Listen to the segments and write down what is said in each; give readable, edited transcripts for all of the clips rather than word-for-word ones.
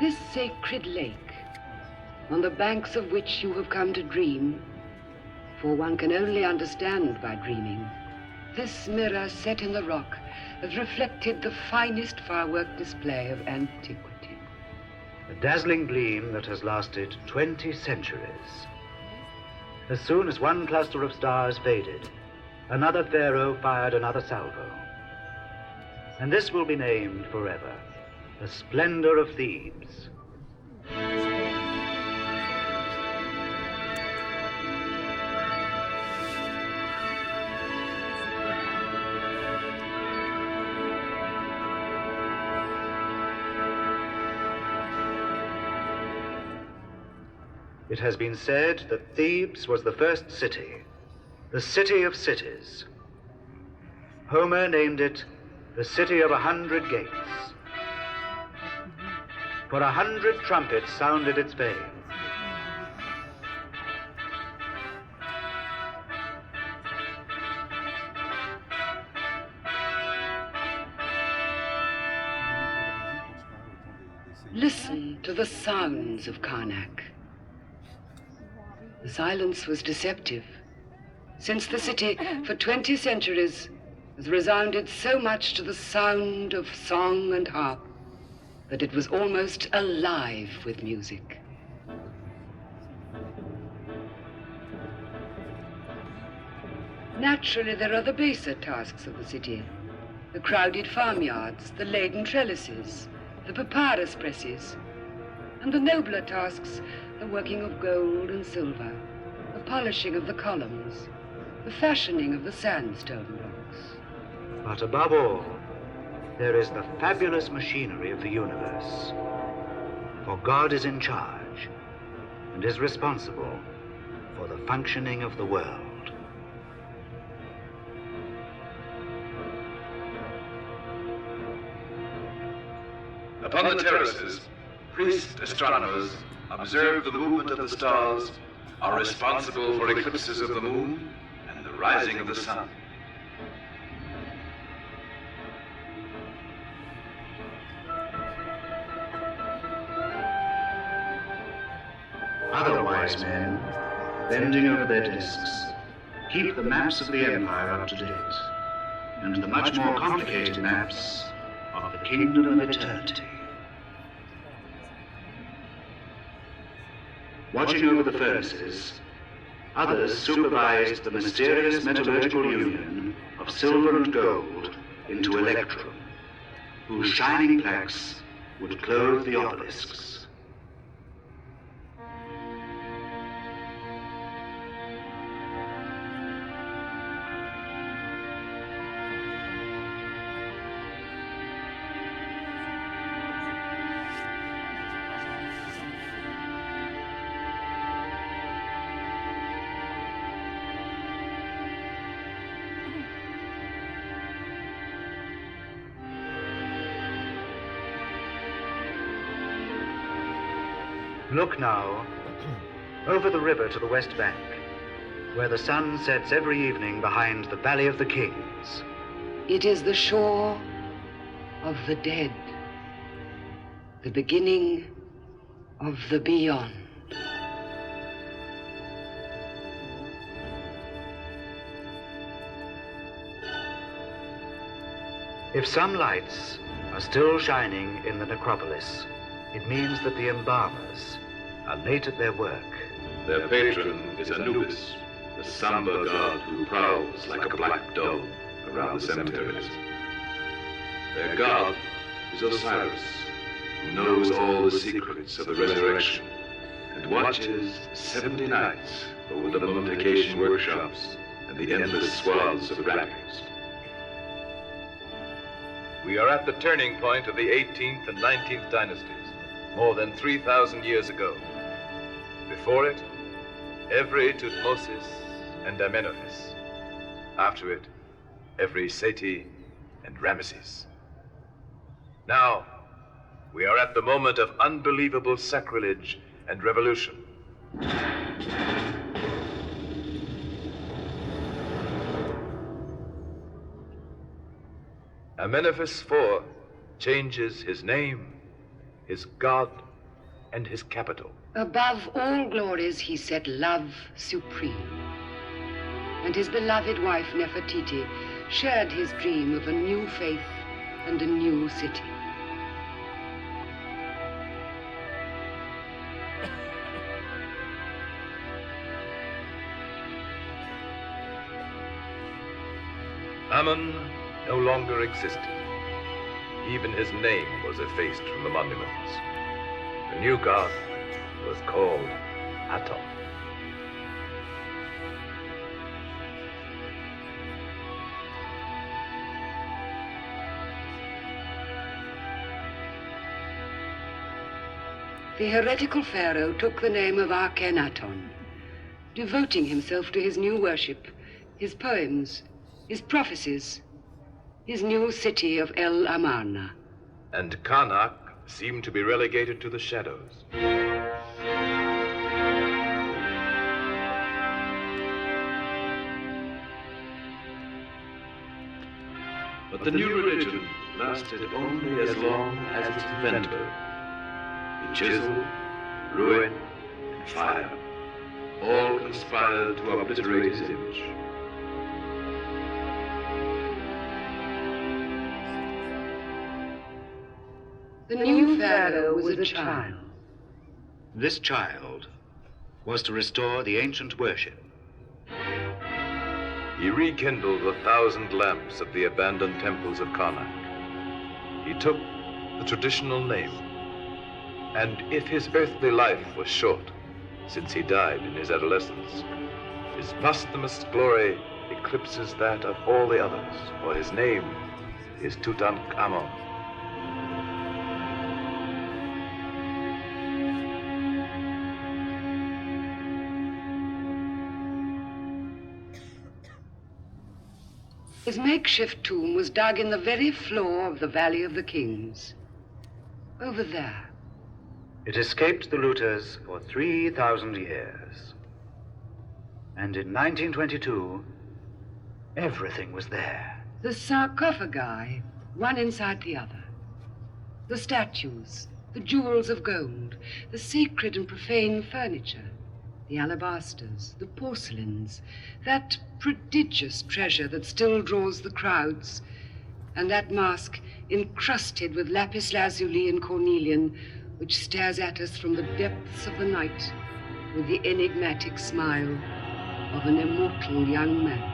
This sacred lake, on the banks of which you have come to dream, for one can only understand by dreaming, this mirror set in the rock has reflected the finest firework display of antiquity. A dazzling gleam that has lasted 20 centuries. As soon as one cluster of stars faded, another pharaoh fired another salvo. And this will be named forever the splendor of Thebes. It has been said that Thebes was the first city, the city of cities. Homer named it the city of 100 gates. For 100 trumpets sounded its fame. Listen to the sounds of Karnak. The silence was deceptive, since the city for 20 centuries has resounded so much to the sound of song and harp that it was almost alive with music. Naturally, there are the baser tasks of the city, the crowded farmyards, the laden trellises, the papyrus presses, and the nobler tasks, the working of gold and silver, the polishing of the columns, the fashioning of the sandstone blocks. But above all, there is the fabulous machinery of the universe. For God is in charge and is responsible for the functioning of the world. Upon the terraces, priest astronomers observe the movement of the stars, are responsible for eclipses of the moon and the rising of the sun. Other wise men, bending over their desks, keep the maps of the empire up to date, and the much more complicated maps of the kingdom of eternity. Watching over the furnaces, others supervised the mysterious metallurgical union of silver and gold into electrum, whose shining plaques would clothe the obelisks. Look now, over the river to the west bank, where the sun sets every evening behind the Valley of the Kings. It is the shore of the dead, the beginning of the beyond. If some lights are still shining in the necropolis, it means that the embalmers are late at their work. Their patron is Anubis, the somber god who prowls like a black dog around the cemeteries. Their god is Osiris, who knows all the secrets of the resurrection and watches 70 nights over the mummification workshops and the endless swaths of wrappings. We are at the turning point of the 18th and 19th dynasties, more than 3,000 years ago. Before it, every Tutmosis and Amenophis. After it, every Seti and Ramesses. Now, we are at the moment of unbelievable sacrilege and revolution. Amenophis IV changes his name, his god, and his capital. Above all glories, he set love supreme. And his beloved wife, Nefertiti, shared his dream of a new faith and a new city. Ammon no longer existed. Even his name was effaced from the monuments. The new god was called Aton. The heretical pharaoh took the name of Akhenaton, devoting himself to his new worship, his poems, his prophecies, his new city of El Amarna. And Karnak seemed to be relegated to the shadows. But the new religion lasted only as long as its inventor. The chisel, ruin, and fire all conspired to obliterate his image. The new pharaoh was a child. This child was to restore the ancient worship. He rekindled 1,000 lamps at the abandoned temples of Karnak. He took the traditional name. And if his earthly life was short, since he died in his adolescence, his posthumous glory eclipses that of all the others, for his name is Tutankhamun. His makeshift tomb was dug in the very floor of the Valley of the Kings. Over there. It escaped the looters for 3,000 years. And in 1922, everything was there. The sarcophagi, one inside the other. The statues, the jewels of gold, the sacred and profane furniture, the alabasters, the porcelains, that prodigious treasure that still draws the crowds, and that mask encrusted with lapis lazuli and cornelian, which stares at us from the depths of the night with the enigmatic smile of an immortal young man.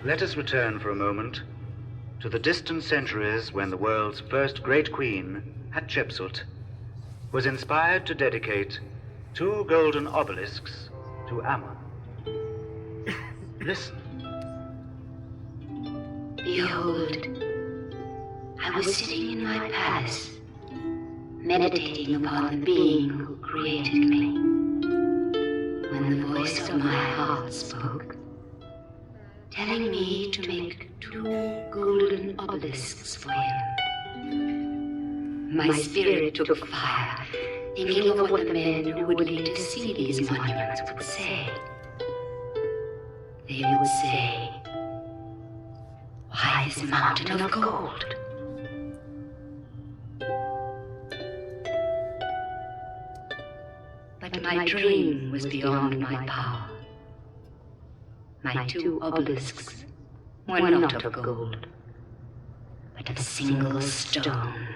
Let us return for a moment to the distant centuries when the world's first great queen, Hatshepsut, was inspired to dedicate 2 golden obelisks to Ammon. Listen. Behold, I was sitting in my palace, meditating upon the being who created me, when the voice of my heart spoke, telling me to make 2 golden obelisks for him. My spirit took fire, thinking of what the men who would later see these monuments would say. They would say, "Why this mountain of gold?" But my dream was beyond my power. My 2 obelisks were not of gold, but of single stone,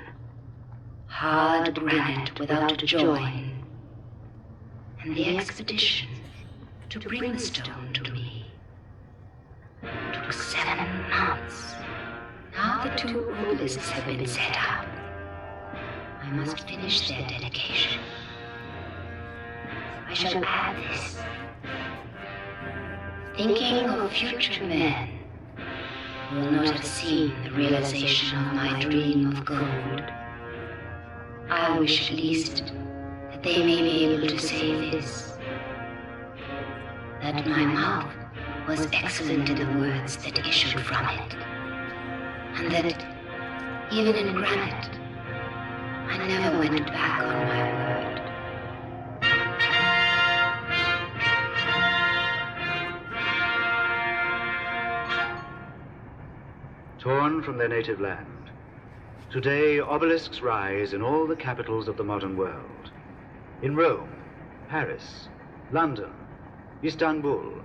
hard granite without a join. And the expedition to bring the stone to me took 7 months. Now the 2 obelisks have been set up. I must finish their dedication. I shall add this. Thinking of future men who will not have seen the realization of my dream of gold, I wish at least that they may be able to say this, that my mouth was excellent in the words that issued from it, and that even in granite, I never went back on my word. torn from their native land. Today, obelisks rise in all the capitals of the modern world. In Rome, Paris, London, Istanbul,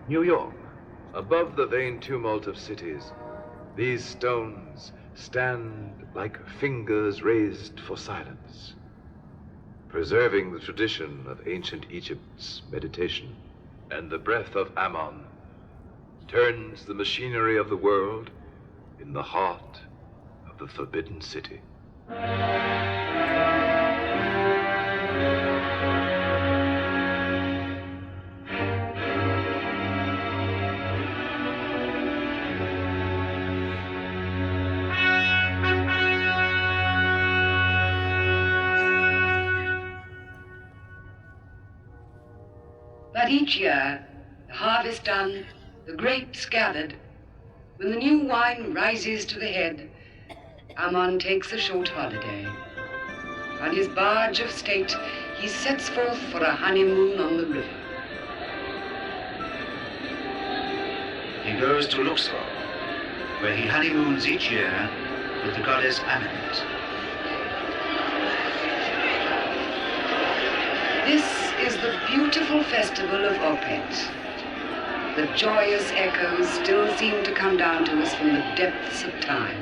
New York. Above the vain tumult of cities, these stones stand like fingers raised for silence, preserving the tradition of ancient Egypt's meditation. And the breath of Ammon turns the machinery of the world in the heart of the Forbidden City. But each year, the harvest done, the grapes gathered, when the new wine rises to the head, Ammon takes a short holiday. On his barge of state, he sets forth for a honeymoon on the river. He goes to Luxor, where he honeymoons each year with the goddess Ammon. This is the beautiful festival of Opet. The joyous echoes still seem to come down to us from the depths of time.